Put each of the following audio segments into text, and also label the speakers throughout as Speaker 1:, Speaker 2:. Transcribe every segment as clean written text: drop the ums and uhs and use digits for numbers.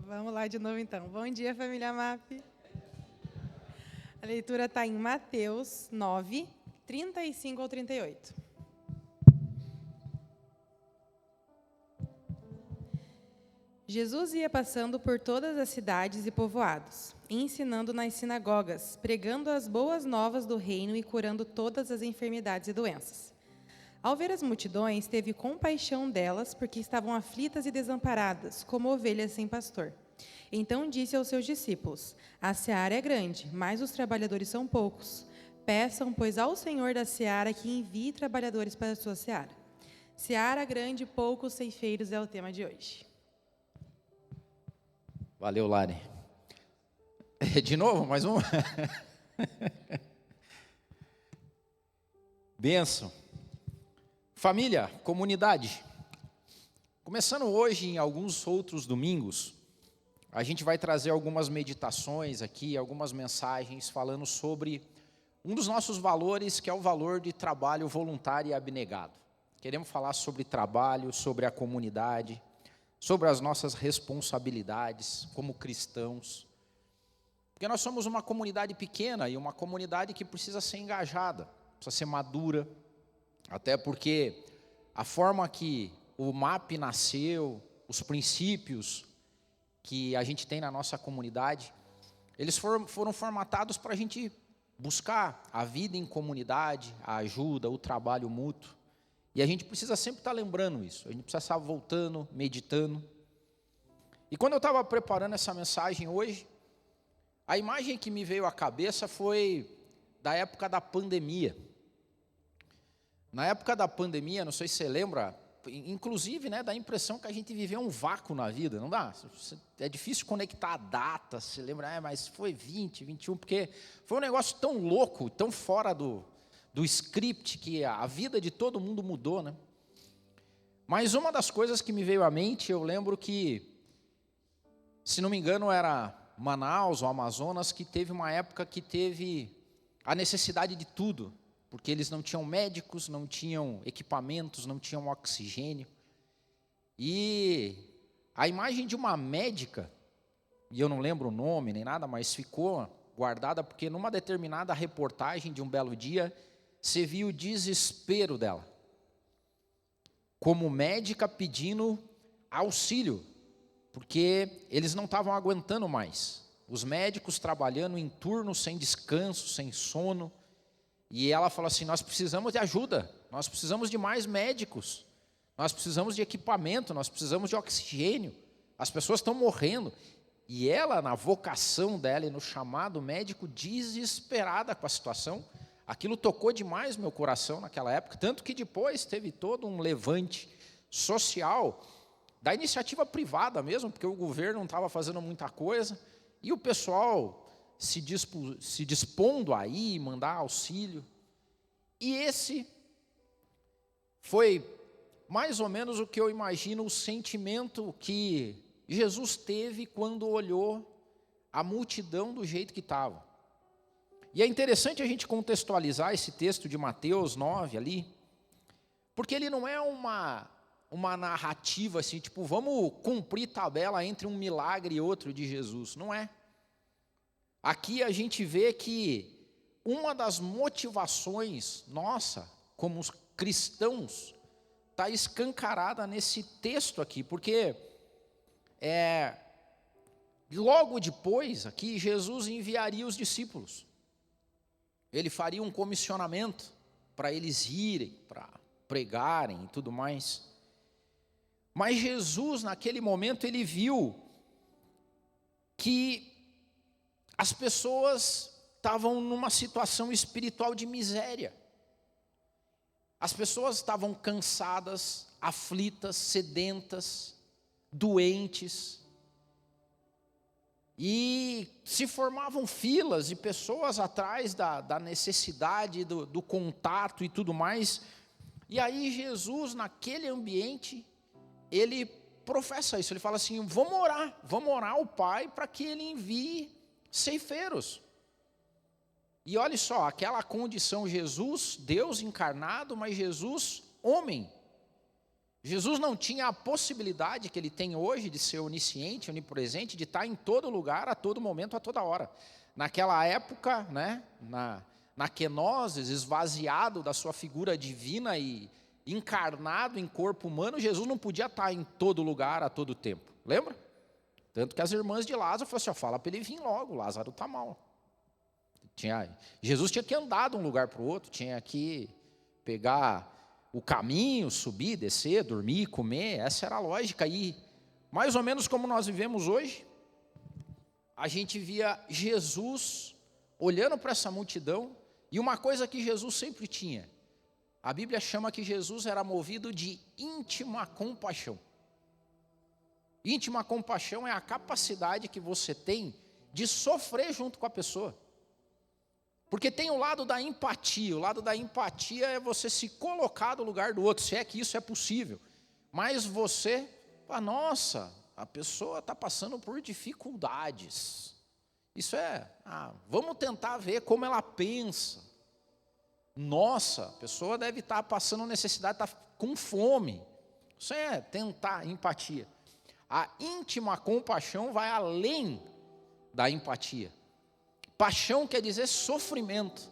Speaker 1: Vamos lá de novo, então. Bom dia, família MAP. A leitura está em Mateus 9, 35 ao 38. Jesus ia passando por todas as cidades e povoados, ensinando nas sinagogas, pregando as boas novas do reino e curando todas as enfermidades e doenças. Ao ver as multidões, teve compaixão delas, porque estavam aflitas e desamparadas, como ovelhas sem pastor. Então disse aos seus discípulos: a seara é grande, mas os trabalhadores são poucos. Peçam, pois, ao Senhor da seara que envie trabalhadores para a sua seara. Seara grande, poucos ceifeiros é o tema de hoje.
Speaker 2: Valeu, Lari. De novo, mais um. Bênção. Família, comunidade. Começando hoje, em alguns outros domingos, a gente vai trazer algumas meditações aqui, algumas mensagens falando sobre um dos nossos valores, que é o valor de trabalho voluntário e abnegado. Queremos falar sobre trabalho, sobre a comunidade, sobre as nossas responsabilidades como cristãos. Porque nós somos uma comunidade pequena e uma comunidade que precisa ser engajada, precisa ser madura. Até porque a forma que o MAP nasceu, os princípios que a gente tem na nossa comunidade, eles foram formatados para a gente buscar a vida em comunidade, a ajuda, o trabalho mútuo. E a gente precisa sempre estar lembrando isso, a gente precisa estar voltando, meditando. E quando eu estava preparando essa mensagem hoje, a imagem que me veio à cabeça foi da época da pandemia. Na época da pandemia, não sei se você lembra, inclusive, dá a impressão que a gente viveu um vácuo na vida, não dá? É difícil conectar a data, você lembra, mas foi 20, 21, porque foi um negócio tão louco, tão fora do script, que a vida de todo mundo mudou, né? Mas uma das coisas que me veio à mente, eu lembro que, se não me engano, era Manaus ou Amazonas, que teve uma época que teve a necessidade de tudo, porque eles não tinham médicos, não tinham equipamentos, não tinham oxigênio. E a imagem de uma médica, e eu não lembro o nome nem nada, mas ficou guardada, porque numa determinada reportagem de um belo dia, você viu o desespero dela, como médica pedindo auxílio, porque eles não estavam aguentando mais. Os médicos trabalhando em turno, sem descanso, sem sono. E ela falou assim: nós precisamos de ajuda, nós precisamos de mais médicos, nós precisamos de equipamento, nós precisamos de oxigênio, as pessoas estão morrendo. E ela, na vocação dela e no chamado médico, desesperada com a situação, aquilo tocou demais meu coração naquela época, tanto que depois teve todo um levante social, da iniciativa privada mesmo, porque o governo não estava fazendo muita coisa, e o pessoal se dispondo a ir, mandar auxílio. E esse foi mais ou menos o que eu imagino, o sentimento que Jesus teve quando olhou a multidão do jeito que estava. E é interessante a gente contextualizar esse texto de Mateus 9 ali, porque ele não é uma narrativa assim, tipo, vamos cumprir tabela entre um milagre e outro de Jesus, não é. Aqui a gente vê que uma das motivações nossa, como os cristãos, está escancarada nesse texto aqui, porque logo depois aqui Jesus enviaria os discípulos. Ele faria um comissionamento para eles irem, para pregarem e tudo mais. Mas Jesus, naquele momento, ele viu que as pessoas estavam numa situação espiritual de miséria. As pessoas estavam cansadas, aflitas, sedentas, doentes. E se formavam filas e pessoas atrás da necessidade, do contato e tudo mais. E aí Jesus, naquele ambiente, ele professa isso. Ele fala assim: vamos orar ao Pai para que Ele envie ceifeiros. E olha só, aquela condição, Jesus, Deus encarnado, mas Jesus, homem. Jesus não tinha a possibilidade que ele tem hoje de ser onisciente, onipresente, de estar em todo lugar, a todo momento, a toda hora. Naquela época, né, na kenosis, esvaziado da sua figura divina e encarnado em corpo humano, Jesus não podia estar em todo lugar, a todo tempo. Lembra? Tanto que as irmãs de Lázaro falaram assim, fala para ele vir logo, Lázaro está mal. Jesus tinha que andar de um lugar para o outro, tinha que pegar o caminho, subir, descer, dormir, comer, essa era a lógica. E mais ou menos como nós vivemos hoje, a gente via Jesus olhando para essa multidão, e uma coisa que Jesus sempre tinha, a Bíblia chama que Jesus era movido de íntima compaixão. Íntima compaixão é a capacidade que você tem de sofrer junto com a pessoa. Porque tem o lado da empatia. O lado da empatia é você se colocar no lugar do outro, se é que isso é possível. Mas você fala, nossa, a pessoa está passando por dificuldades. Isso vamos tentar ver como ela pensa. Nossa, a pessoa deve estar passando necessidade, está com fome. Isso é tentar empatia. A íntima compaixão vai além da empatia. Paixão quer dizer sofrimento.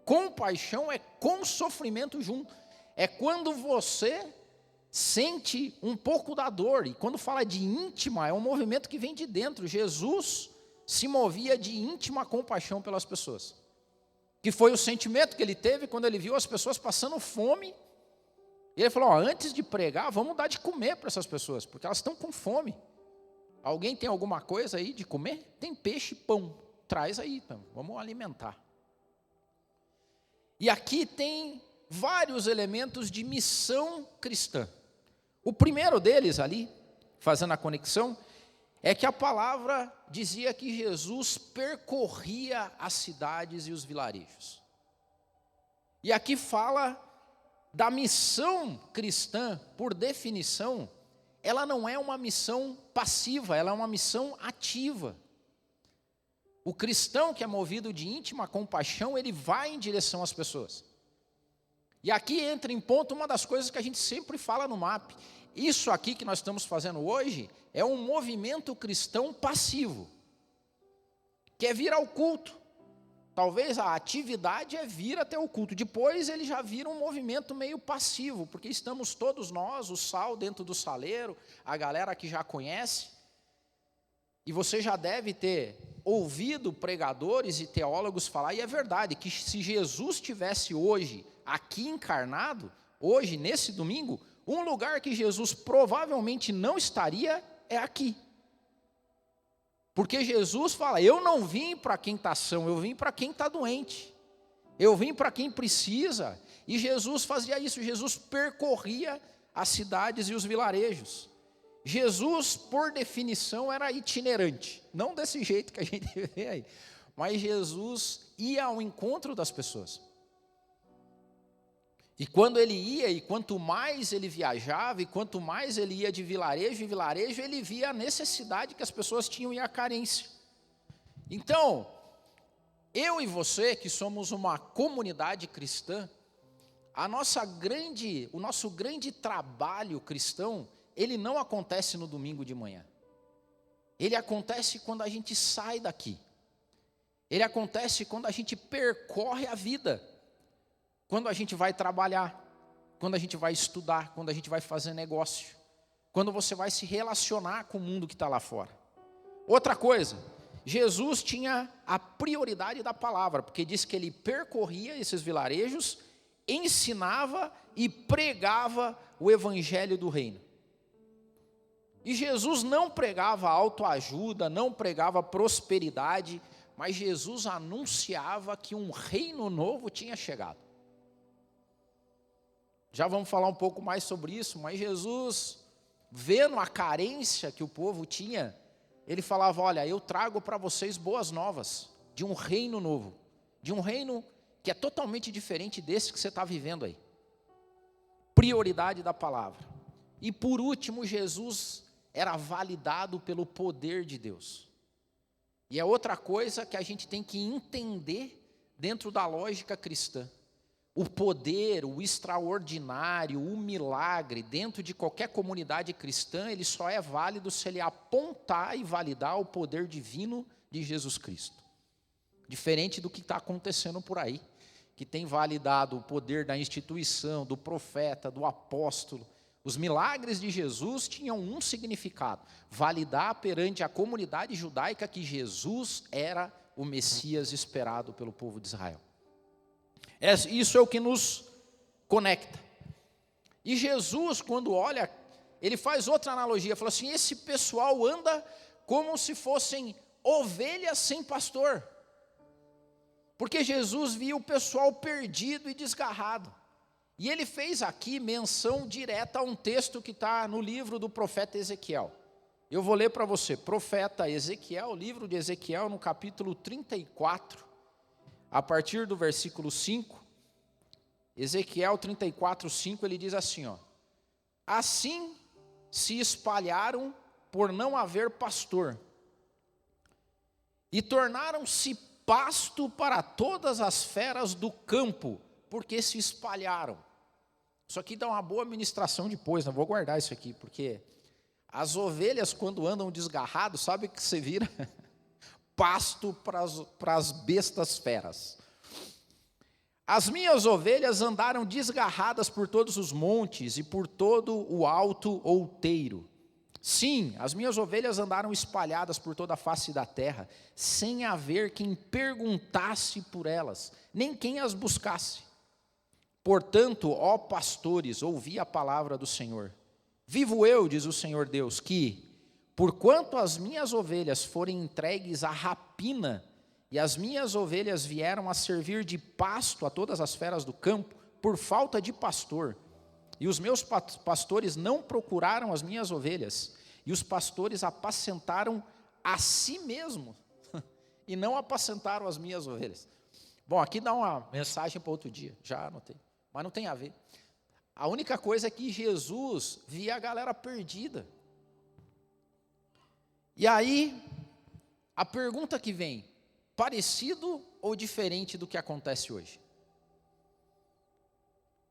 Speaker 2: Compaixão é com sofrimento junto. É quando você sente um pouco da dor. E quando fala de íntima, é um movimento que vem de dentro. Jesus se movia de íntima compaixão pelas pessoas. Que foi o sentimento que ele teve quando ele viu as pessoas passando fome. E ele falou, antes de pregar, vamos dar de comer para essas pessoas, porque elas estão com fome. Alguém tem alguma coisa aí de comer? Tem peixe e pão. Traz aí, então, vamos alimentar. E aqui tem vários elementos de missão cristã. O primeiro deles ali, fazendo a conexão, é que a palavra dizia que Jesus percorria as cidades e os vilarejos. E aqui fala da missão cristã, por definição, ela não é uma missão passiva, ela é uma missão ativa. O cristão que é movido de íntima compaixão, ele vai em direção às pessoas. E aqui entra em ponto uma das coisas que a gente sempre fala no MAP. Isso aqui que nós estamos fazendo hoje é um movimento cristão passivo, que é vir ao culto. Talvez a atividade é vir até o culto. Depois ele já vira um movimento meio passivo, porque estamos todos nós, o sal dentro do saleiro, a galera que já conhece. E você já deve ter ouvido pregadores e teólogos falar, e é verdade, que se Jesus estivesse hoje aqui encarnado, hoje, nesse domingo, um lugar que Jesus provavelmente não estaria é aqui. Porque Jesus fala, eu não vim para quem está são, eu vim para quem está doente. Eu vim para quem precisa. E Jesus fazia isso, Jesus percorria as cidades e os vilarejos. Jesus, por definição, era itinerante. Não desse jeito que a gente vê aí. Mas Jesus ia ao encontro das pessoas. E quando ele ia, e quanto mais ele viajava, e quanto mais ele ia de vilarejo em vilarejo, ele via a necessidade que as pessoas tinham e a carência. Então, eu e você, que somos uma comunidade cristã, o nosso grande trabalho cristão, ele não acontece no domingo de manhã. Ele acontece quando a gente sai daqui. Ele acontece quando a gente percorre a vida. Quando a gente vai trabalhar, quando a gente vai estudar, quando a gente vai fazer negócio, quando você vai se relacionar com o mundo que está lá fora. Outra coisa, Jesus tinha a prioridade da palavra, porque diz que ele percorria esses vilarejos, ensinava e pregava o evangelho do reino. E Jesus não pregava autoajuda, não pregava prosperidade, mas Jesus anunciava que um reino novo tinha chegado. Já vamos falar um pouco mais sobre isso, mas Jesus, vendo a carência que o povo tinha, ele falava, olha, eu trago para vocês boas novas, de um reino novo, de um reino que é totalmente diferente desse que você está vivendo aí. Prioridade da palavra. E por último, Jesus era validado pelo poder de Deus. E é outra coisa que a gente tem que entender dentro da lógica cristã. o poder, o extraordinário, o milagre, dentro de qualquer comunidade cristã, ele só é válido se ele apontar e validar o poder divino de Jesus Cristo. Diferente do que está acontecendo por aí, que tem validado o poder da instituição, do profeta, do apóstolo. Os milagres de Jesus tinham um significado: validar perante a comunidade judaica que Jesus era o Messias esperado pelo povo de Israel. Isso é o que nos conecta. E Jesus, quando olha, ele faz outra analogia, fala assim: esse pessoal anda como se fossem ovelhas sem pastor. Porque Jesus via o pessoal perdido e desgarrado. E ele fez aqui menção direta a um texto que está no livro do profeta Ezequiel. Eu vou ler para você, profeta Ezequiel, livro de Ezequiel, no capítulo 34, a partir do versículo 5. Ezequiel 34, 5, ele diz assim, ó: assim se espalharam por não haver pastor, e tornaram-se pasto para todas as feras do campo, porque se espalharam. Isso aqui dá uma boa ministração depois, não vou guardar isso aqui, porque as ovelhas, quando andam desgarrados, sabe o que você vira? Pasto para as bestas feras. As minhas ovelhas andaram desgarradas por todos os montes e por todo o alto outeiro. Sim, as minhas ovelhas andaram espalhadas por toda a face da terra, sem haver quem perguntasse por elas, nem quem as buscasse. Portanto, ó pastores, ouvi a palavra do Senhor. Vivo eu, diz o Senhor Deus, que, porquanto as minhas ovelhas forem entregues à rapina, e as minhas ovelhas vieram a servir de pasto a todas as feras do campo, por falta de pastor, e os meus pastores não procuraram as minhas ovelhas, e os pastores apacentaram a si mesmos, e não apacentaram as minhas ovelhas. Bom, aqui dá uma mensagem para outro dia, já anotei, mas não tem a ver. A única coisa é que Jesus via a galera perdida. E aí, a pergunta que vem: parecido ou diferente do que acontece hoje?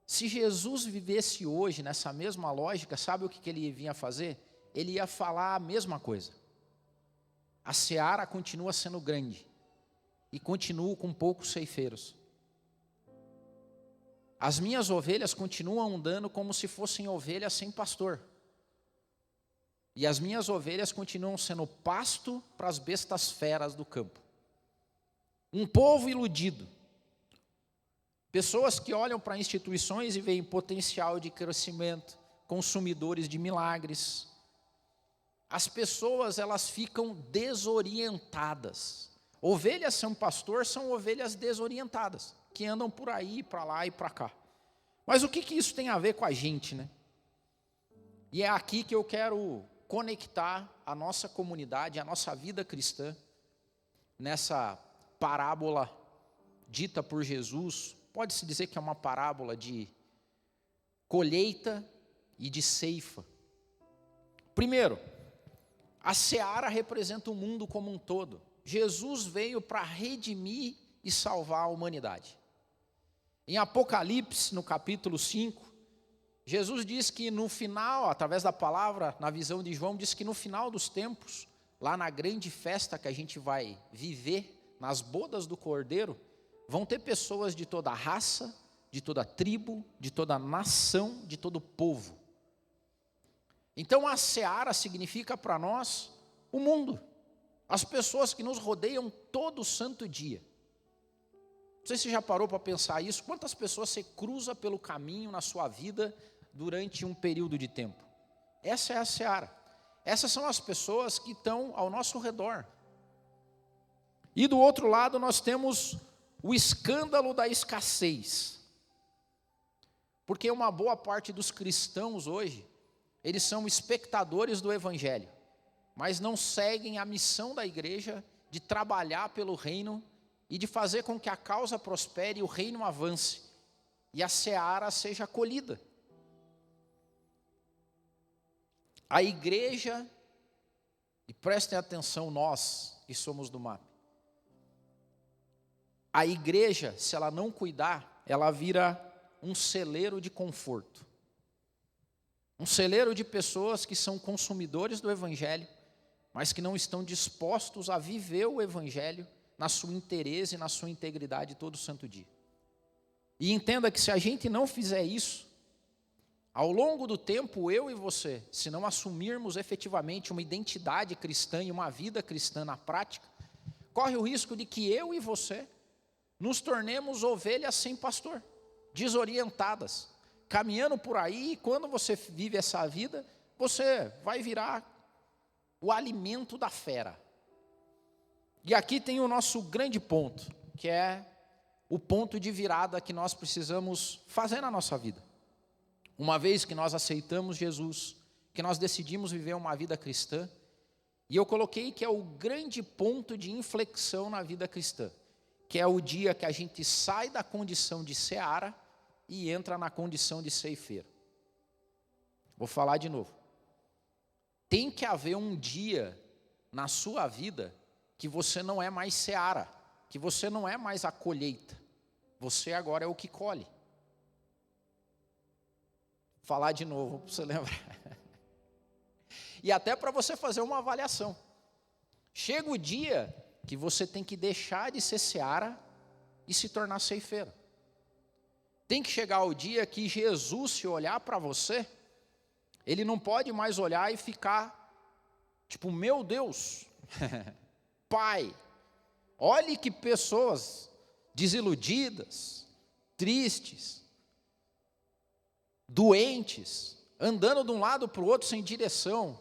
Speaker 2: Se Jesus vivesse hoje nessa mesma lógica, sabe o que ele vinha fazer? Ele ia falar a mesma coisa. A seara continua sendo grande e continua com poucos ceifeiros. As minhas ovelhas continuam andando como se fossem ovelhas sem pastor. E as minhas ovelhas continuam sendo pasto para as bestas feras do campo. Um povo iludido. Pessoas que olham para instituições e veem potencial de crescimento, consumidores de milagres. As pessoas, elas ficam desorientadas. Ovelhas sem pastor são ovelhas desorientadas, que andam por aí, para lá e para cá. Mas o que isso tem a ver com a gente, né? E é aqui que eu quero conectar a nossa comunidade, a nossa vida cristã, nessa parábola dita por Jesus. Pode-se dizer que é uma parábola de colheita e de ceifa. Primeiro, a seara representa o mundo como um todo. Jesus veio para redimir e salvar a humanidade. Em Apocalipse, no capítulo 5, Jesus diz que no final, através da palavra, na visão de João, diz que no final dos tempos, lá na grande festa que a gente vai viver, nas bodas do Cordeiro, vão ter pessoas de toda raça, de toda tribo, de toda nação, de todo povo. Então a seara significa para nós o mundo, as pessoas que nos rodeiam todo santo dia. Não sei se você já parou para pensar isso, quantas pessoas você cruza pelo caminho na sua vida durante um período de tempo? Essa é a seara. Essas são as pessoas que estão ao nosso redor. E do outro lado nós temos o escândalo da escassez. Porque uma boa parte dos cristãos hoje, eles são espectadores do evangelho, mas não seguem a missão da igreja de trabalhar pelo reino e de fazer com que a causa prospere e o reino avance e a seara seja colhida. A igreja, e prestem atenção nós que somos do MAP, a igreja, se ela não cuidar, ela vira um celeiro de conforto. Um celeiro de pessoas que são consumidores do Evangelho, mas que não estão dispostos a viver o Evangelho na sua inteireza e na sua integridade todo santo dia. E entenda que se a gente não fizer isso, ao longo do tempo, eu e você, se não assumirmos efetivamente uma identidade cristã e uma vida cristã na prática, corre o risco de que eu e você nos tornemos ovelhas sem pastor, desorientadas, caminhando por aí, e quando você vive essa vida, você vai virar o alimento da fera. E aqui tem o nosso grande ponto, que é o ponto de virada que nós precisamos fazer na nossa vida. Uma vez que nós aceitamos Jesus, que nós decidimos viver uma vida cristã, e eu coloquei que é o grande ponto de inflexão na vida cristã, que é o dia que a gente sai da condição de seara e entra na condição de ceifeiro. Vou falar de novo. Tem que haver um dia na sua vida que você não é mais seara, que você não é mais a colheita, você agora é o que colhe. Vou falar de novo para você lembrar. E até para você fazer uma avaliação. Chega o dia que você tem que deixar de ser seara e se tornar ceifeiro. Tem que chegar o dia que Jesus, se olhar para você, ele não pode mais olhar e ficar tipo, meu Deus, Pai, olhe que pessoas desiludidas, tristes, doentes, andando de um lado para o outro sem direção.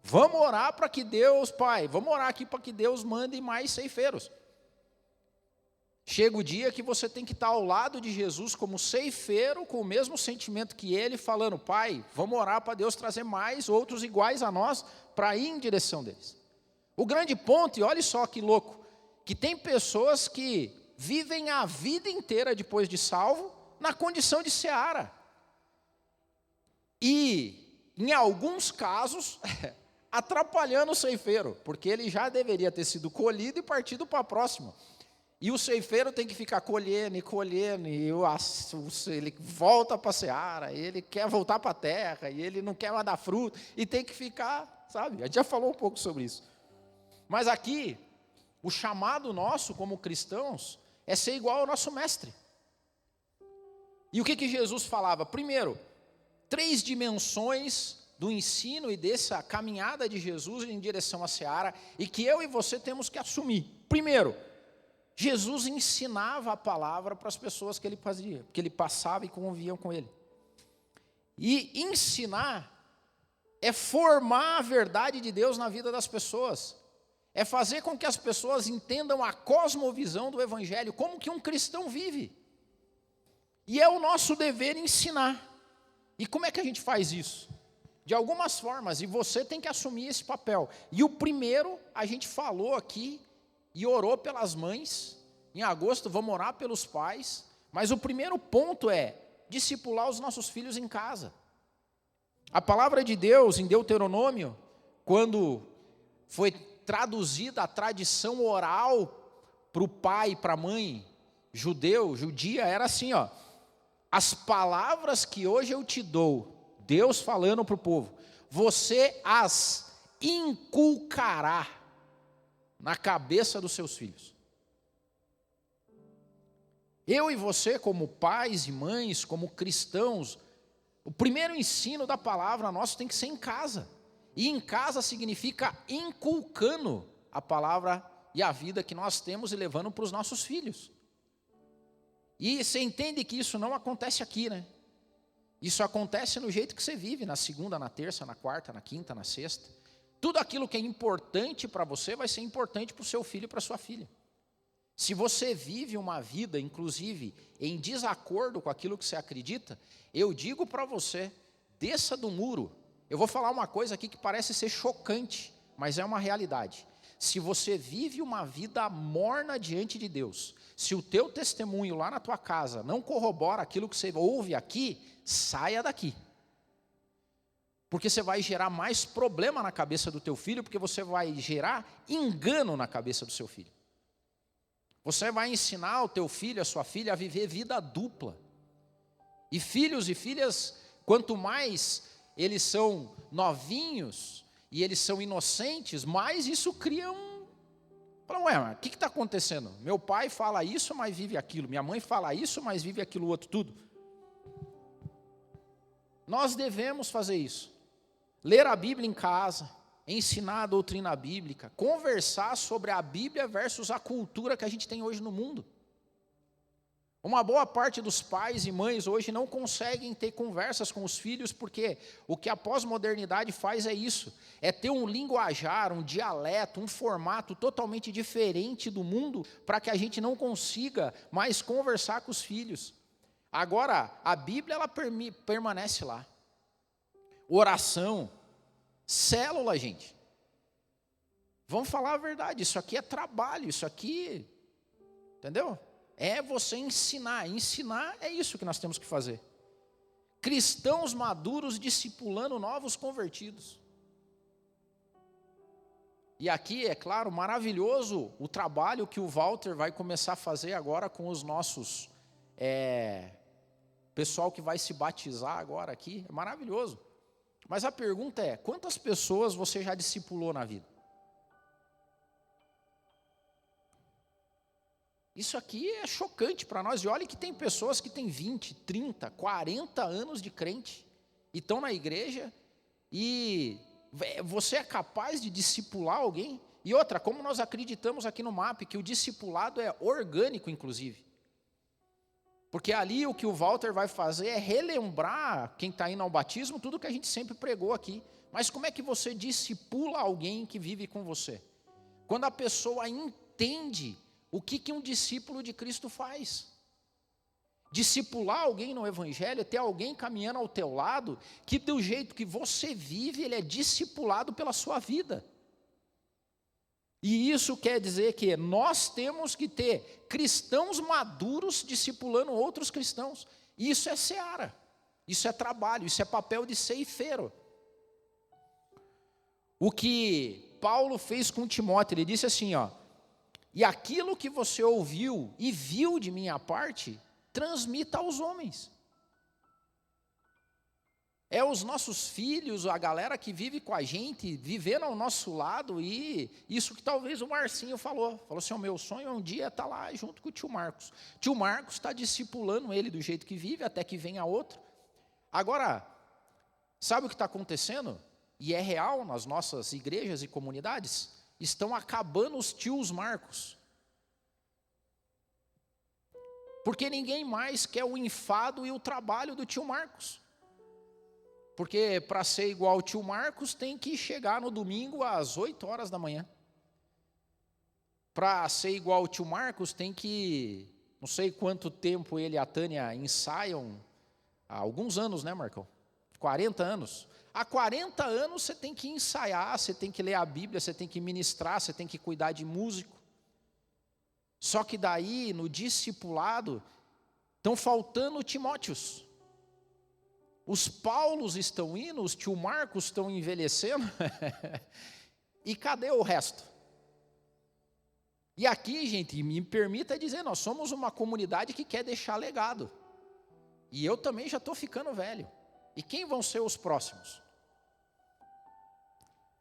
Speaker 2: Vamos orar para que Deus, Pai, vamos orar aqui para que Deus mande mais ceifeiros. Chega o dia que você tem que estar ao lado de Jesus como ceifeiro, com o mesmo sentimento que ele, falando, Pai, vamos orar para Deus trazer mais outros iguais a nós, para ir em direção deles. O grande ponto, e olha só que louco, que tem pessoas que vivem a vida inteira depois de salvo, na condição de seara. E, em alguns casos, atrapalhando o ceifeiro, porque ele já deveria ter sido colhido e partido para a próxima. E o ceifeiro tem que ficar colhendo, e ele volta para a seara, ele quer voltar para a terra, e ele não quer mais dar fruto, e tem que ficar, sabe? A gente já falou um pouco sobre isso. Mas aqui, o chamado nosso como cristãos é ser igual ao nosso mestre. E o que Jesus falava? Primeiro, 3 dimensões do ensino e dessa caminhada de Jesus em direção à seara, e que eu e você temos que assumir. Primeiro, Jesus ensinava a palavra para as pessoas que ele fazia, que ele passava e conviviam com ele. E ensinar é formar a verdade de Deus na vida das pessoas. É fazer com que as pessoas entendam a cosmovisão do Evangelho, como que um cristão vive. E é o nosso dever ensinar. E como é que a gente faz isso? De algumas formas, e você tem que assumir esse papel. E o primeiro, a gente falou aqui, e orou pelas mães. Em agosto vamos orar pelos pais. Mas o primeiro ponto é discipular os nossos filhos em casa. A palavra de Deus em Deuteronômio, quando foi traduzida a tradição oral para o pai e para a mãe judia, era assim, ó: as palavras que hoje eu te dou, Deus falando para o povo, você as inculcará na cabeça dos seus filhos. Eu e você, como pais e mães, como cristãos, o primeiro ensino da palavra nosso tem que ser em casa. E em casa significa inculcando a palavra e a vida que nós temos e levando para os nossos filhos. E você entende que isso não acontece aqui, né? Isso acontece no jeito que você vive, na segunda, na terça, na quarta, na quinta, na sexta. Tudo aquilo que é importante para você vai ser importante para o seu filho e para a sua filha. Se você vive uma vida, inclusive, em desacordo com aquilo que você acredita, eu digo para você, desça do muro. Eu vou falar uma coisa aqui que parece ser chocante, mas é uma realidade. Se você vive uma vida morna diante de Deus, se o teu testemunho lá na tua casa não corrobora aquilo que você ouve aqui, saia daqui. Porque você vai gerar mais problema na cabeça do teu filho, porque você vai gerar engano na cabeça do seu filho. Você vai ensinar o teu filho, a sua filha, a viver vida dupla. E filhos e filhas, quanto mais eles são novinhos e eles são inocentes, mais isso cria ué, mas o que está acontecendo? Meu pai fala isso, mas vive aquilo. Minha mãe fala isso, mas vive aquilo outro, tudo. Nós devemos fazer isso. Ler a Bíblia em casa, ensinar a doutrina bíblica, conversar sobre a Bíblia versus a cultura que a gente tem hoje no mundo. Uma boa parte dos pais e mães hoje não conseguem ter conversas com os filhos, porque o que a pós-modernidade faz é isso, é ter um linguajar, um dialeto, um formato totalmente diferente do mundo, para que a gente não consiga mais conversar com os filhos. Agora, a Bíblia ela permanece lá. Oração, célula, gente. Vamos falar a verdade, isso aqui é trabalho, isso aqui, entendeu? É você ensinar. Ensinar é isso que nós temos que fazer. Cristãos maduros discipulando novos convertidos. E aqui, é claro, maravilhoso o trabalho que o Walter vai começar a fazer agora com os nossos, pessoal que vai se batizar agora aqui. É maravilhoso. Mas a pergunta é, quantas pessoas você já discipulou na vida? Isso aqui é chocante para nós. E olha que tem pessoas que têm 20, 30, 40 anos de crente e estão na igreja e você é capaz de discipular alguém? E outra, como nós acreditamos aqui no MAP, que o discipulado é orgânico, inclusive. Porque ali o que o Walter vai fazer é relembrar quem está indo ao batismo, tudo que a gente sempre pregou aqui. Mas como é que você discipula alguém que vive com você? Quando a pessoa entende o que um discípulo de Cristo faz? Discipular alguém no Evangelho é ter alguém caminhando ao teu lado, que do jeito que você vive, ele é discipulado pela sua vida. E isso quer dizer que nós temos que ter cristãos maduros discipulando outros cristãos. Isso é seara, isso é trabalho, isso é papel de ceifeiro. O que Paulo fez com Timóteo, ele disse assim, e aquilo que você ouviu e viu de minha parte, transmita aos homens. É os nossos filhos, a galera que vive com a gente, vivendo ao nosso lado, e isso que talvez o Marcinho falou assim, o meu sonho é um dia estar lá junto com o tio Marcos. Tio Marcos está discipulando ele do jeito que vive, até que venha outro. Agora, sabe o que está acontecendo? E é real nas nossas igrejas e comunidades? Estão acabando os tios Marcos. Porque ninguém mais quer o enfado e o trabalho do tio Marcos. Porque para ser igual ao tio Marcos, tem que chegar no domingo às 8 horas da manhã. Para ser igual ao tio Marcos, tem que, não sei quanto tempo ele e a Tânia ensaiam, há alguns anos, né, Marcão? 40 anos. Há 40 anos você tem que ensaiar, você tem que ler a Bíblia, você tem que ministrar, você tem que cuidar de músico. Só que daí, no discipulado, estão faltando Timóteos. Os Paulos estão indo, os tio Marcos estão envelhecendo, e cadê o resto? E aqui, gente, me permita dizer, nós somos uma comunidade que quer deixar legado. E eu também já estou ficando velho. E quem vão ser os próximos?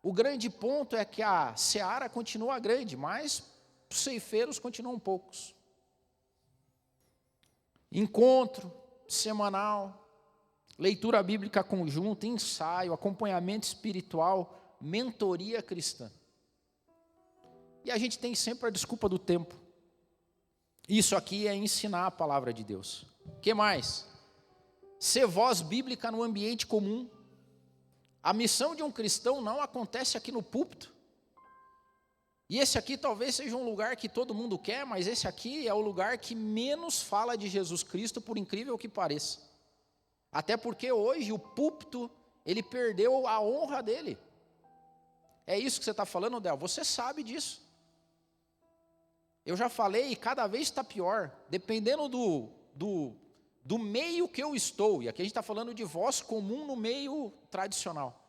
Speaker 2: O grande ponto é que a seara continua grande, mas os ceifeiros continuam poucos. Encontro semanal, leitura bíblica conjunta, ensaio, acompanhamento espiritual, mentoria cristã. E a gente tem sempre a desculpa do tempo. Isso aqui é ensinar a palavra de Deus. O que mais? Ser voz bíblica no ambiente comum. A missão de um cristão não acontece aqui no púlpito. E esse aqui talvez seja um lugar que todo mundo quer, mas esse aqui é o lugar que menos fala de Jesus Cristo, por incrível que pareça. Até porque hoje o púlpito, ele perdeu a honra dele. É isso que você está falando, Del? Você sabe disso. Eu já falei e cada vez está pior. Dependendo do meio que eu estou, e aqui a gente está falando de voz comum no meio tradicional.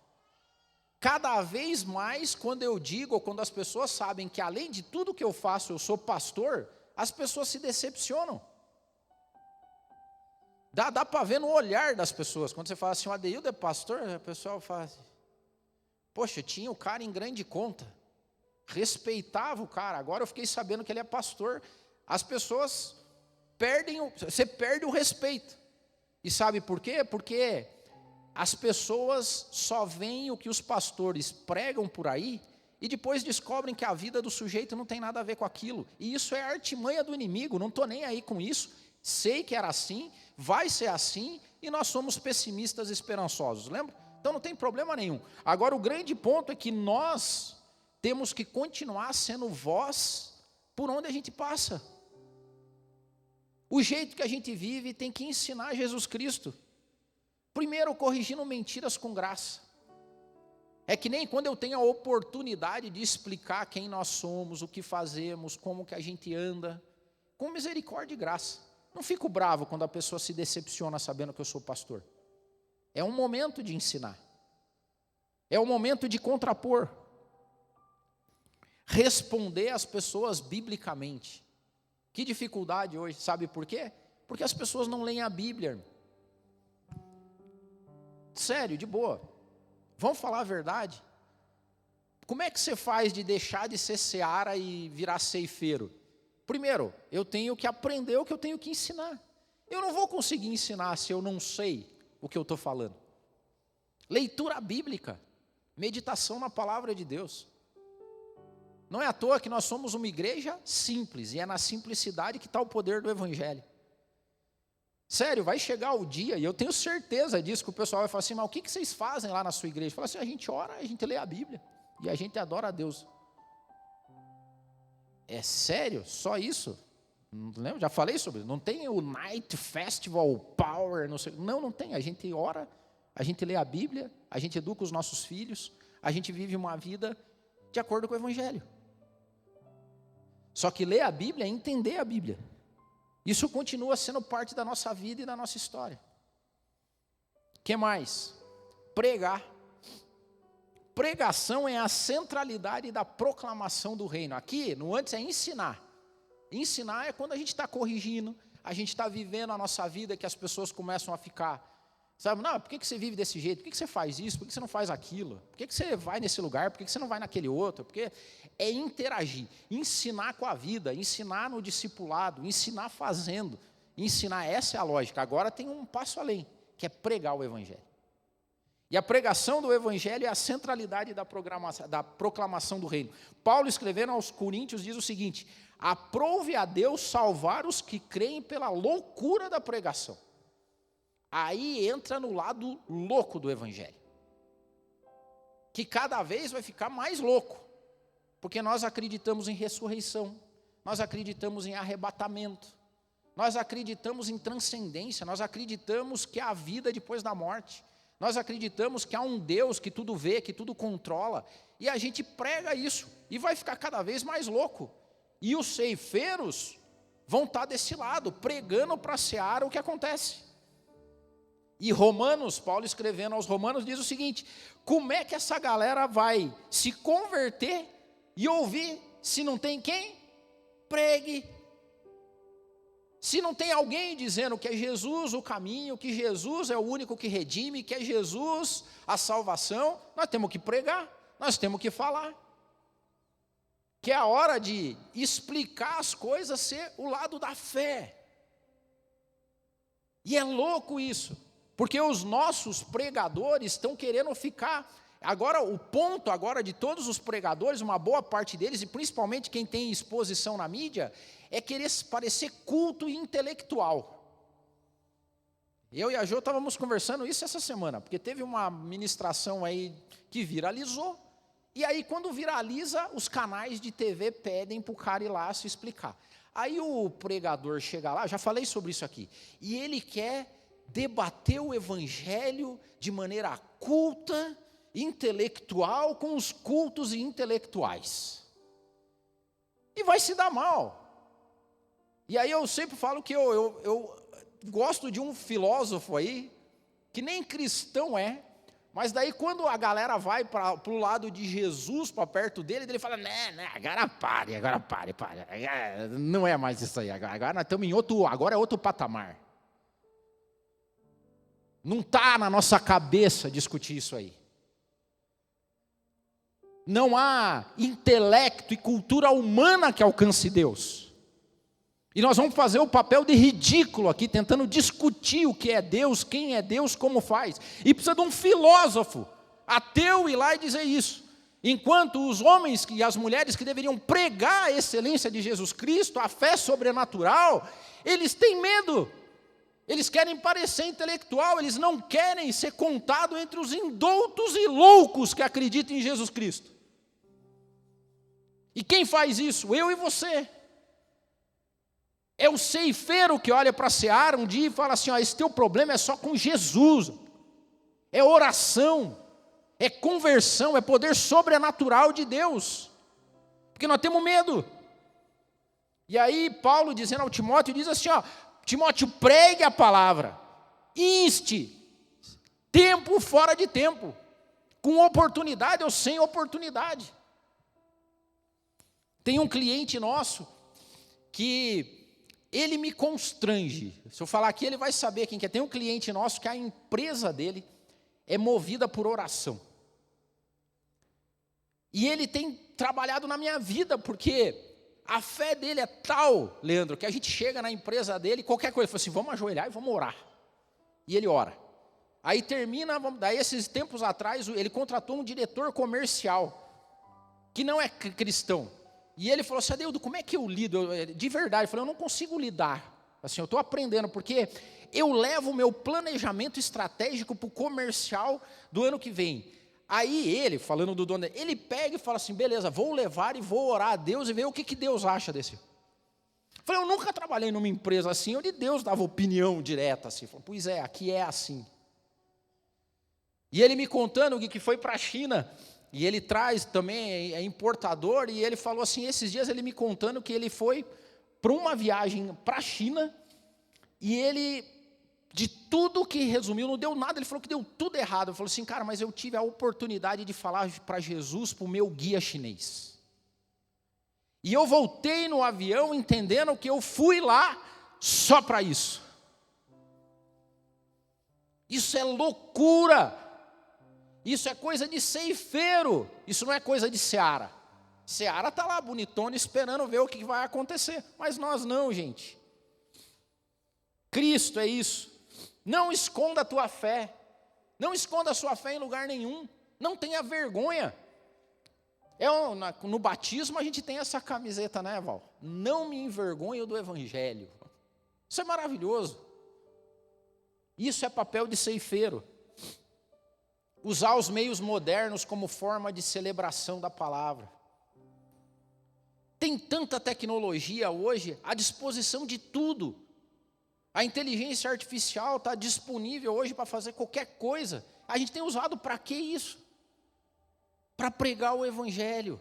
Speaker 2: Cada vez mais, quando eu digo, ou quando as pessoas sabem que além de tudo que eu faço, eu sou pastor, as pessoas se decepcionam. Dá para ver no olhar das pessoas. Quando você fala assim, o Adeildo é pastor, o pessoal fala assim, poxa, tinha o cara em grande conta, respeitava o cara, agora eu fiquei sabendo que ele é pastor. As pessoas você perde o respeito. E sabe por quê? Porque as pessoas só veem o que os pastores pregam por aí e depois descobrem que a vida do sujeito não tem nada a ver com aquilo. E isso é artimanha do inimigo, não estou nem aí com isso. Sei que era assim, vai ser assim, e nós somos pessimistas esperançosos, lembra? Então não tem problema nenhum. Agora o grande ponto é que nós temos que continuar sendo voz por onde a gente passa. O jeito que a gente vive tem que ensinar Jesus Cristo. Primeiro, corrigindo mentiras com graça. É que nem quando eu tenho a oportunidade de explicar quem nós somos, o que fazemos, como que a gente anda, com misericórdia e graça. Não fico bravo quando a pessoa se decepciona sabendo que eu sou pastor. É um momento de ensinar. É um momento de contrapor. Responder às pessoas biblicamente. Que dificuldade hoje, sabe por quê? Porque as pessoas não leem a Bíblia. Sério, de boa. Vamos falar a verdade? Como é que você faz de deixar de ser seara e virar ceifeiro? Primeiro, eu tenho que aprender o que eu tenho que ensinar. Eu não vou conseguir ensinar se eu não sei o que eu estou falando. Leitura bíblica, meditação na palavra de Deus. Não é à toa que nós somos uma igreja simples, e é na simplicidade que está o poder do Evangelho. Sério, vai chegar o dia, e eu tenho certeza disso, que o pessoal vai falar assim, mas o que vocês fazem lá na sua igreja? Fala assim, a gente ora, a gente lê a Bíblia, e a gente adora a Deus. É sério? Só isso? Não lembro? Já falei sobre isso. Não tem o Night Festival Power, não sei. Não tem. A gente ora, a gente lê a Bíblia, a gente educa os nossos filhos, a gente vive uma vida de acordo com o Evangelho. Só que ler a Bíblia é entender a Bíblia. Isso continua sendo parte da nossa vida e da nossa história. O que mais? Pregar. Pregação é a centralidade da proclamação do reino. Aqui, no antes, é ensinar. Ensinar é quando a gente está corrigindo, a gente está vivendo a nossa vida, que as pessoas começam a ficar, sabe, não, por que você vive desse jeito? Por que você faz isso? Por que você não faz aquilo? Por que você vai nesse lugar? Por que você não vai naquele outro? Porque é interagir, ensinar com a vida, ensinar no discipulado, ensinar fazendo, ensinar, essa é a lógica. Agora tem um passo além, que é pregar o Evangelho. E a pregação do Evangelho é a centralidade da proclamação do reino. Paulo, escrevendo aos Coríntios, diz o seguinte, aprove a Deus salvar os que creem pela loucura da pregação. Aí entra no lado louco do Evangelho, que cada vez vai ficar mais louco, porque nós acreditamos em ressurreição, nós acreditamos em arrebatamento, nós acreditamos em transcendência, nós acreditamos que há vida depois da morte, nós acreditamos que há um Deus que tudo vê, que tudo controla, e a gente prega isso, e vai ficar cada vez mais louco, e os ceifeiros vão estar desse lado, pregando para a seara o que acontece. E Romanos, Paulo escrevendo aos Romanos, diz o seguinte, como é que essa galera vai se converter e ouvir se não tem quem? Pregue. Se não tem alguém dizendo que é Jesus o caminho, que Jesus é o único que redime, que é Jesus a salvação, nós temos que pregar, nós temos que falar. Que é a hora de explicar as coisas, ser o lado da fé. E é louco isso, porque os nossos pregadores estão querendo ficar. Agora, o ponto agora de todos os pregadores, uma boa parte deles, e principalmente quem tem exposição na mídia, é querer parecer culto e intelectual. Eu e a Jo estávamos conversando isso essa semana, porque teve uma ministração aí que viralizou, e aí quando viraliza, os canais de TV pedem para o cara ir lá se explicar. Aí o pregador chega lá, já falei sobre isso aqui, e ele quer debater o Evangelho de maneira culta, intelectual, com os cultos e intelectuais. E vai se dar mal. E aí eu sempre falo que eu gosto de um filósofo aí, que nem cristão é, Mas daí quando a galera vai para o lado de Jesus, para perto dele, ele fala, não, agora pare. Não é mais isso aí, agora nós estamos agora é outro patamar. Não está na nossa cabeça discutir isso aí. Não há intelecto e cultura humana que alcance Deus. E nós vamos fazer o papel de ridículo aqui, tentando discutir o que é Deus, quem é Deus, como faz. E precisa de um filósofo ateu ir lá e dizer isso. Enquanto os homens e as mulheres que deveriam pregar a excelência de Jesus Cristo, a fé sobrenatural, eles têm medo. Eles querem parecer intelectual, eles não querem ser contados entre os indoutos e loucos que acreditam em Jesus Cristo. E quem faz isso? Eu e você. É o ceifeiro que olha para a seara um dia e fala assim, esse teu problema é só com Jesus. É oração, é conversão, é poder sobrenatural de Deus. Porque nós temos medo. E aí Paulo dizendo ao Timóteo, diz assim, Timóteo, pregue a palavra, inste, tempo fora de tempo, com oportunidade ou sem oportunidade. Tem um cliente nosso que ele me constrange. Se eu falar aqui, ele vai saber quem que é. Tem um cliente nosso que a empresa dele é movida por oração. E ele tem trabalhado na minha vida, porque a fé dele é tal, Leandro, que a gente chega na empresa dele, qualquer coisa, ele fala assim, vamos ajoelhar e vamos orar. E ele ora. Aí termina, daí esses tempos atrás, ele contratou um diretor comercial, que não é cristão. E ele falou assim, Adeudo, como é que eu lido? De verdade, eu falei, eu não consigo lidar. Assim, eu estou aprendendo, porque eu levo o meu planejamento estratégico para o comercial do ano que vem. Aí ele, falando do dono, ele pega e fala assim, beleza, vou levar e vou orar a Deus e ver o que Deus acha desse. Eu falei, eu nunca trabalhei numa empresa assim, onde Deus dava opinião direta assim. Eu falei, pois é, aqui é assim. E ele me contando que foi para a China, e ele traz também, é importador, e ele falou assim, esses dias ele me contando que ele foi para uma viagem para a China, e ele, de tudo que resumiu, não deu nada, ele falou que deu tudo errado. Ele falou assim, cara, mas eu tive a oportunidade de falar para Jesus, para o meu guia chinês. E eu voltei no avião entendendo que eu fui lá só para isso. Isso é loucura. Isso é coisa de ceifeiro, isso não é coisa de seara. Seara está lá bonitona esperando ver o que vai acontecer, mas nós não, gente. Cristo é isso. Não esconda a tua fé, não esconda a sua fé em lugar nenhum, não tenha vergonha. No batismo a gente tem essa camiseta, né, Val? Não me envergonho do Evangelho. Isso é maravilhoso. Isso é papel de ceifeiro. Usar os meios modernos como forma de celebração da palavra. Tem tanta tecnologia hoje à disposição de tudo. A inteligência artificial está disponível hoje para fazer qualquer coisa. A gente tem usado para que isso? Para pregar o Evangelho.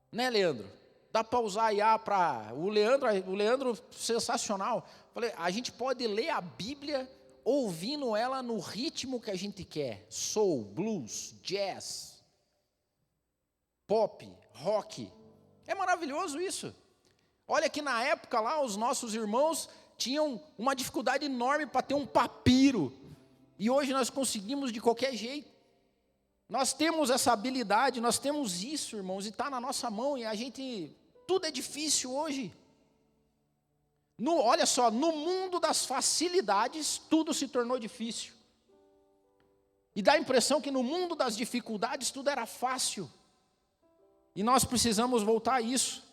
Speaker 2: Né, Leandro? Dá para usar a IA para... O Leandro, sensacional. Falei, a gente pode ler a Bíblia ouvindo ela no ritmo que a gente quer. Soul, blues, jazz, pop, rock. É maravilhoso isso. Olha que na época lá, os nossos irmãos tinham uma dificuldade enorme para ter um papiro. E hoje nós conseguimos de qualquer jeito. Nós temos essa habilidade, nós temos isso, irmãos, e está na nossa mão. E a gente, tudo é difícil hoje. Olha só, no mundo das facilidades, tudo se tornou difícil. E dá a impressão que no mundo das dificuldades, tudo era fácil. E nós precisamos voltar a isso.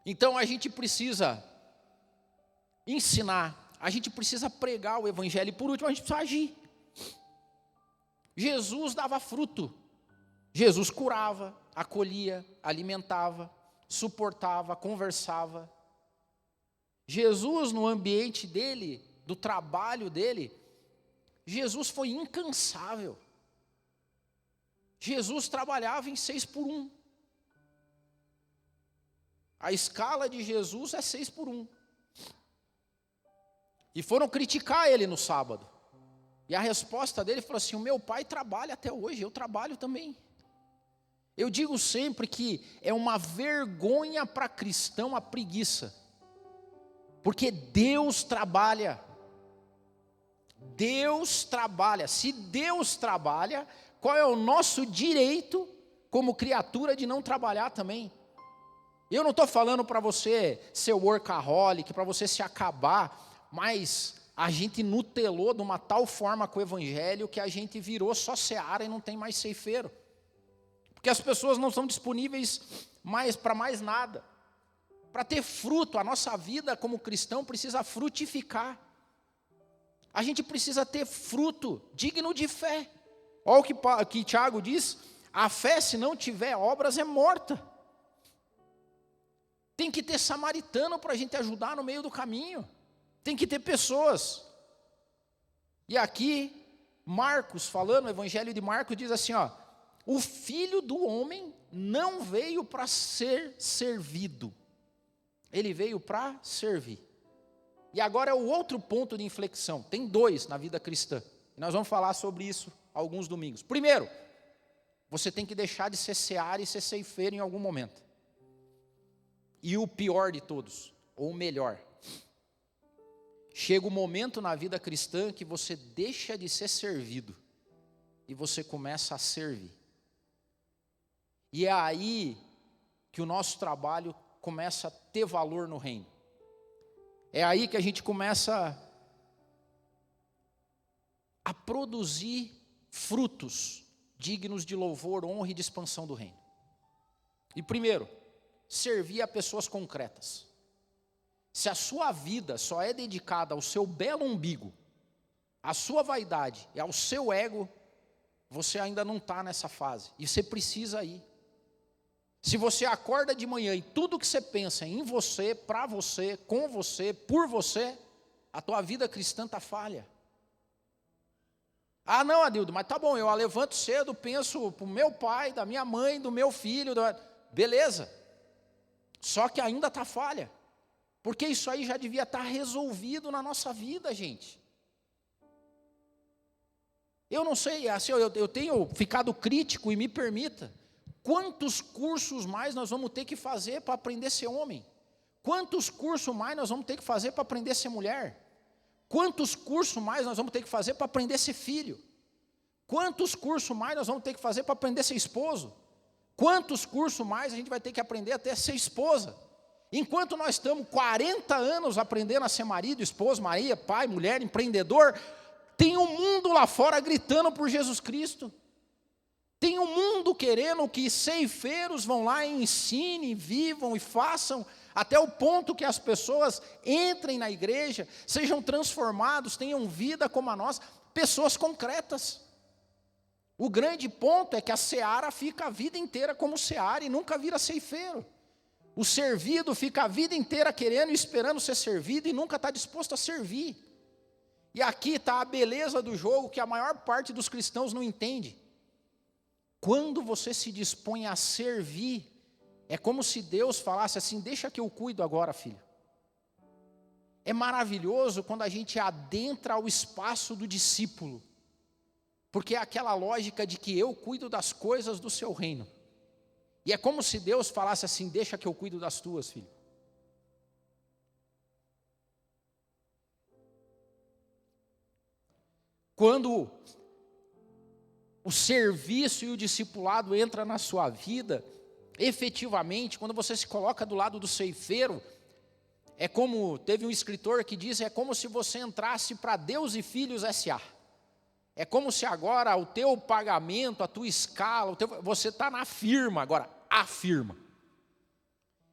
Speaker 2: Então a gente precisa ensinar, a gente precisa pregar o Evangelho. E por último, a gente precisa agir. Jesus dava fruto. Jesus curava, acolhia, alimentava, suportava, conversava. Jesus, no ambiente dele, do trabalho dele, Jesus foi incansável. Jesus trabalhava em 6x1. A escala de Jesus é 6x1. E foram criticar ele no sábado. E a resposta dele falou assim: o meu pai trabalha até hoje, eu trabalho também. Eu digo sempre que é uma vergonha para cristão a preguiça, porque Deus trabalha. Deus trabalha. Se Deus trabalha, qual é o nosso direito como criatura de não trabalhar também? Eu não estou falando para você ser workaholic, para você se acabar, mas a gente nutelou de uma tal forma com o evangelho que a gente virou só seara e não tem mais ceifeiro. Porque as pessoas não são disponíveis mais para mais nada. Para ter fruto, a nossa vida como cristão precisa frutificar. A gente precisa ter fruto digno de fé. Olha o que Tiago diz: a fé, se não tiver obras, é morta. Tem que ter samaritano para a gente ajudar no meio do caminho. Tem que ter pessoas. E aqui, Marcos, falando, o evangelho de Marcos diz assim, ó: o filho do homem não veio para ser servido, ele veio para servir. E agora é o outro ponto de inflexão. Tem dois na vida cristã. E nós vamos falar sobre isso alguns domingos. Primeiro, você tem que deixar de ser seara e ser ceifeiro em algum momento. E o pior de todos, ou o melhor, chega um momento na vida cristã que você deixa de ser servido e você começa a servir. E é aí que o nosso trabalho começa a ter valor no reino. É aí que a gente começa a produzir frutos dignos de louvor, honra e de expansão do reino. E primeiro, servir a pessoas concretas. Se a sua vida só é dedicada ao seu belo umbigo, à sua vaidade e ao seu ego, você ainda não está nessa fase. E você precisa ir. Se você acorda de manhã e tudo que você pensa é em você, para você, com você, por você, a tua vida cristã está falha. Ah, não, Adildo, mas tá bom, eu levanto cedo, penso para o meu pai, da minha mãe, do meu filho, beleza. Só que ainda está falha. Porque isso aí já devia estar resolvido na nossa vida, gente. Eu não sei, assim, eu tenho ficado crítico, e me permita. Quantos cursos mais nós vamos ter que fazer para aprender a ser homem? Quantos cursos mais nós vamos ter que fazer para aprender a ser mulher? Quantos cursos mais nós vamos ter que fazer para aprender a ser filho? Quantos cursos mais nós vamos ter que fazer para aprender a ser esposo? Quantos cursos mais a gente vai ter que aprender até a ser esposa? Enquanto nós estamos 40 anos aprendendo a ser marido, esposo, Maria, pai, mulher, empreendedor, tem um mundo lá fora gritando por Jesus Cristo. Tem um mundo querendo que ceifeiros vão lá e ensinem, vivam e façam, até o ponto que as pessoas entrem na igreja, sejam transformados, tenham vida como a nossa, pessoas concretas. O grande ponto é que a seara fica a vida inteira como seara e nunca vira ceifeiro. O servido fica a vida inteira querendo e esperando ser servido e nunca está disposto a servir. E aqui está a beleza do jogo que a maior parte dos cristãos não entende. Quando você se dispõe a servir, é como se Deus falasse assim: deixa que eu cuido agora, filho. É maravilhoso quando a gente adentra ao espaço do discípulo, porque é aquela lógica de que eu cuido das coisas do seu reino. E é como se Deus falasse assim: deixa que eu cuido das tuas, filho. Quando o serviço e o discipulado entra na sua vida, efetivamente, quando você se coloca do lado do ceifeiro, é como, teve um escritor que diz, é como se você entrasse para Deus e Filhos S.A. É como se agora o teu pagamento, a tua escala, você está na firma agora, a firma.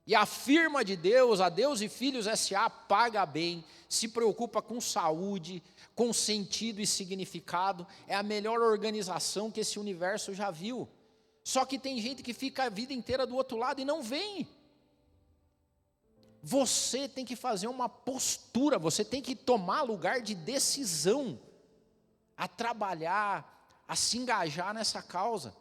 Speaker 2: E a firma de Deus, a Deus e Filhos S.A. paga bem, se preocupa com saúde, com sentido e significado, é a melhor organização que esse universo já viu. Só que tem gente que fica a vida inteira do outro lado e não vem. Você tem que fazer uma postura, você tem que tomar lugar de decisão, a trabalhar, a se engajar nessa causa.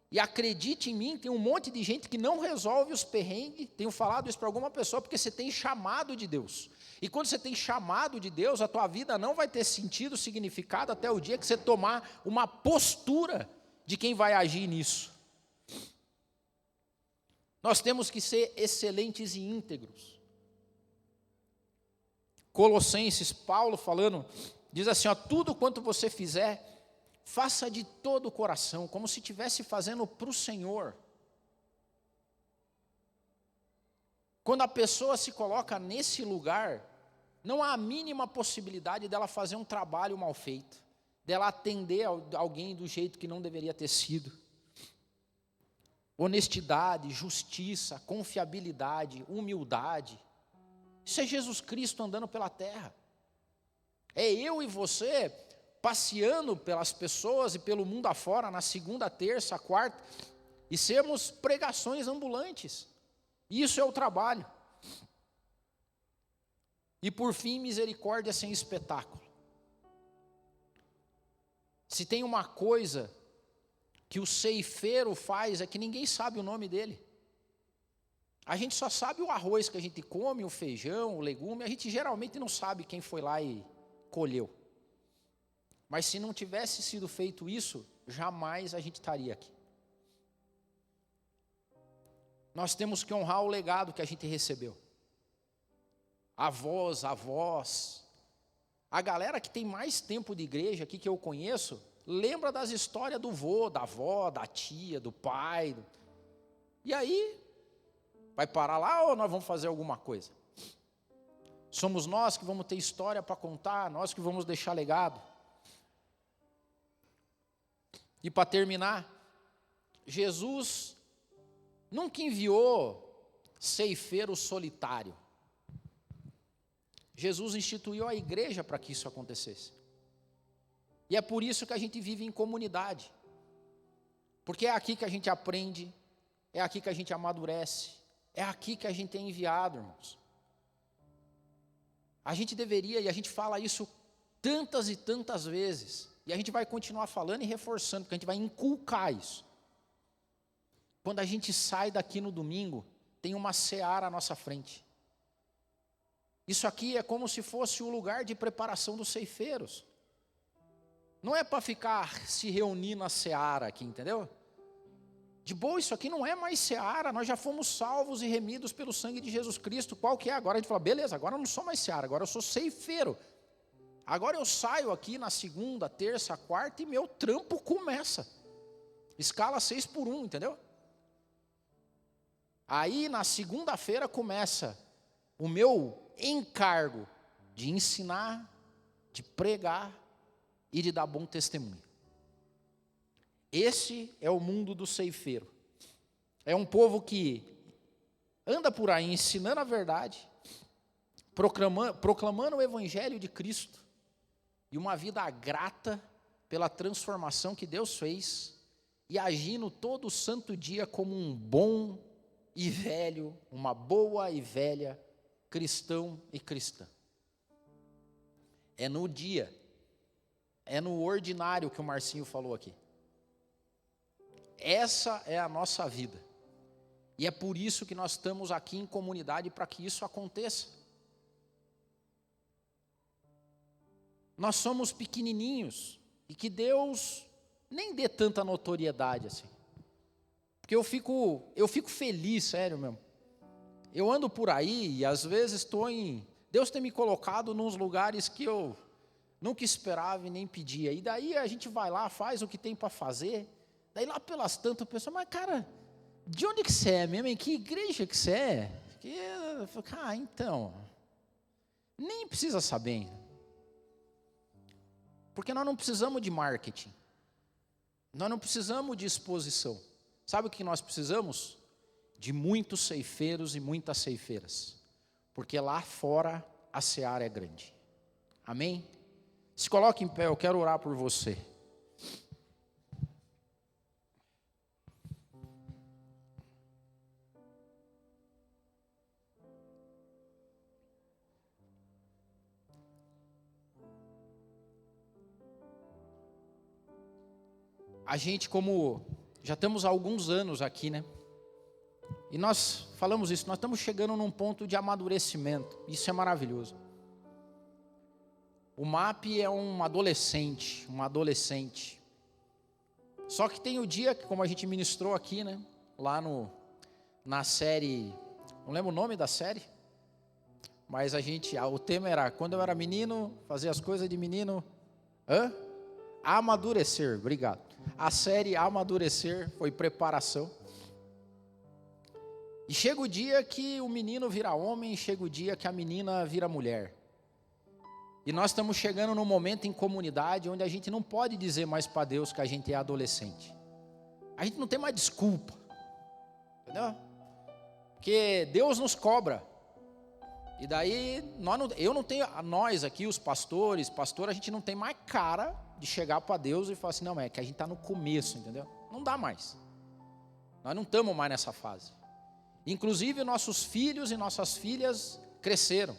Speaker 2: E acredite em mim, tem um monte de gente que não resolve os perrengues. Tenho falado isso para alguma pessoa, porque você tem chamado de Deus. E quando você tem chamado de Deus, a tua vida não vai ter sentido, significado, até o dia que você tomar uma postura de quem vai agir nisso. Nós temos que ser excelentes e íntegros. Colossenses, Paulo falando, diz assim, ó, tudo quanto você fizer, faça de todo o coração, como se estivesse fazendo para o Senhor. Quando a pessoa se coloca nesse lugar, não há a mínima possibilidade dela fazer um trabalho mal feito, dela atender alguém do jeito que não deveria ter sido. Honestidade, justiça, confiabilidade, humildade. Isso é Jesus Cristo andando pela terra. É eu e você passeando pelas pessoas e pelo mundo afora, na segunda, terça, quarta, e sermos pregações ambulantes. Isso é o trabalho. E por fim, misericórdia sem espetáculo. Se tem uma coisa que o ceifeiro faz, é que ninguém sabe o nome dele. A gente só sabe o arroz que a gente come, o feijão, o legume, a gente geralmente não sabe quem foi lá e colheu. Mas se não tivesse sido feito isso, jamais a gente estaria aqui. Nós temos que honrar o legado que a gente recebeu. Avós, a galera que tem mais tempo de igreja aqui que eu conheço, lembra das histórias do vô, da avó, da tia, do pai. E aí, vai parar lá ou nós vamos fazer alguma coisa? Somos nós que vamos ter história para contar, nós que vamos deixar legado. E para terminar, Jesus nunca enviou ceifeiro solitário. Jesus instituiu a igreja para que isso acontecesse. E é por isso que a gente vive em comunidade. Porque é aqui que a gente aprende, é aqui que a gente amadurece, é aqui que a gente é enviado, irmãos. A gente deveria, e a gente fala isso tantas e tantas vezes, e a gente vai continuar falando e reforçando, porque a gente vai inculcar isso. Quando a gente sai daqui no domingo, tem uma seara à nossa frente. Isso aqui é como se fosse o lugar de preparação dos ceifeiros. Não é para ficar se reunir na seara aqui, entendeu? De boa, isso aqui não é mais seara, nós já fomos salvos e remidos pelo sangue de Jesus Cristo. Qual que é agora? A gente fala, beleza, agora eu não sou mais seara, agora eu sou ceifeiro. Agora eu saio aqui na segunda, terça, quarta e meu trampo começa. Escala 6x1, entendeu? Aí na segunda-feira começa o meu encargo de ensinar, de pregar e de dar bom testemunho. Esse é o mundo do ceifeiro. É um povo que anda por aí ensinando a verdade, proclamando o evangelho de Cristo, e uma vida grata pela transformação que Deus fez, e agindo todo santo dia como um bom e velho, uma boa e velha cristão e cristã. É no dia, é no ordinário que o Marcinho falou aqui. Essa é a nossa vida. E é por isso que nós estamos aqui em comunidade, para que isso aconteça. Nós somos pequenininhos e que Deus nem dê tanta notoriedade assim. Porque eu fico feliz, sério mesmo. Eu ando por aí e às vezes Deus tem me colocado nos lugares que eu nunca esperava e nem pedia. E daí a gente vai lá, faz o que tem para fazer. Daí lá pelas tantas o pessoal, mas cara, de onde que você é mesmo? Em que igreja que você é? Então, nem precisa saber. Porque nós não precisamos de marketing. Nós não precisamos de exposição. Sabe o que nós precisamos? De muitos ceifeiros e muitas ceifeiras. Porque lá fora a seara é grande. Amém? Se coloque em pé, eu quero orar por você. A gente, como Já temos alguns anos aqui, né? E nós falamos isso, nós estamos chegando num ponto de amadurecimento. Isso é maravilhoso. O MAP é um adolescente, uma adolescente. Só que tem o dia que, como a gente ministrou aqui, né? Lá na série, não lembro o nome da série, mas o tema era, quando eu era menino, fazer as coisas de menino, amadurecer, obrigado. A série Amadurecer foi preparação. E chega o dia que o menino vira homem, chega o dia que a menina vira mulher. E nós estamos chegando num momento em comunidade onde a gente não pode dizer mais para Deus que a gente é adolescente. A gente não tem mais desculpa. Entendeu? Porque Deus nos cobra. E daí, nós aqui, os pastores, a gente não tem mais cara de chegar para Deus e falar assim, não, é que a gente está no começo, entendeu? Não dá mais. Nós não estamos mais nessa fase. Inclusive, nossos filhos e nossas filhas cresceram.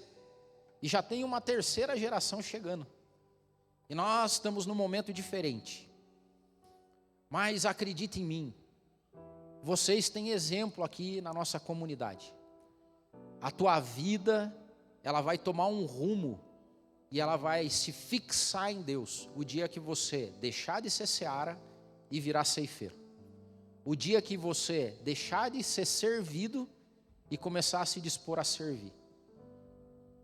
Speaker 2: E já tem uma terceira geração chegando. E nós estamos num momento diferente. Mas acredite em mim, vocês têm exemplo aqui na nossa comunidade. A tua vida, ela vai tomar um rumo e ela vai se fixar em Deus o dia que você deixar de ser seara e virar ceifeiro. O dia que você deixar de ser servido e começar a se dispor a servir.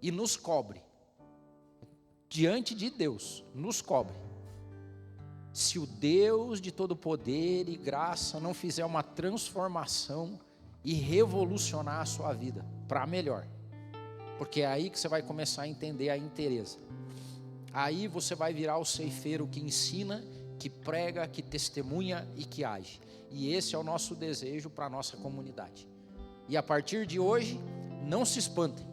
Speaker 2: E nos cobre, diante de Deus, nos cobre. Se o Deus de todo poder e graça não fizer uma transformação e revolucionar a sua vida para melhor, porque é aí que você vai começar a entender a inteireza. Aí você vai virar o ceifeiro que ensina, que prega, que testemunha e que age. E esse é o nosso desejo para a nossa comunidade. E a partir de hoje, não se espantem,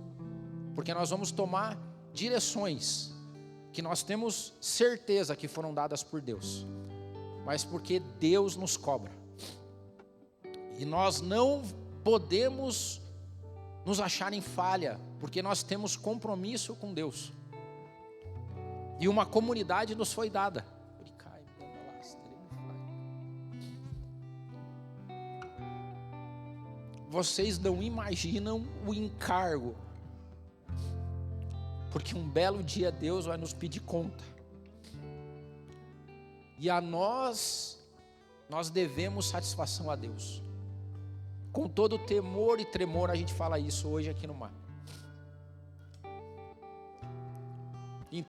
Speaker 2: porque nós vamos tomar direções que nós temos certeza que foram dadas por Deus, mas porque Deus nos cobra. E nós não podemos nos achar em falha, porque nós temos compromisso com Deus. E uma comunidade nos foi dada. Vocês não imaginam o encargo, porque um belo dia Deus vai nos pedir conta. E a nós devemos satisfação a Deus. Com todo temor e tremor a gente fala isso hoje aqui no mar.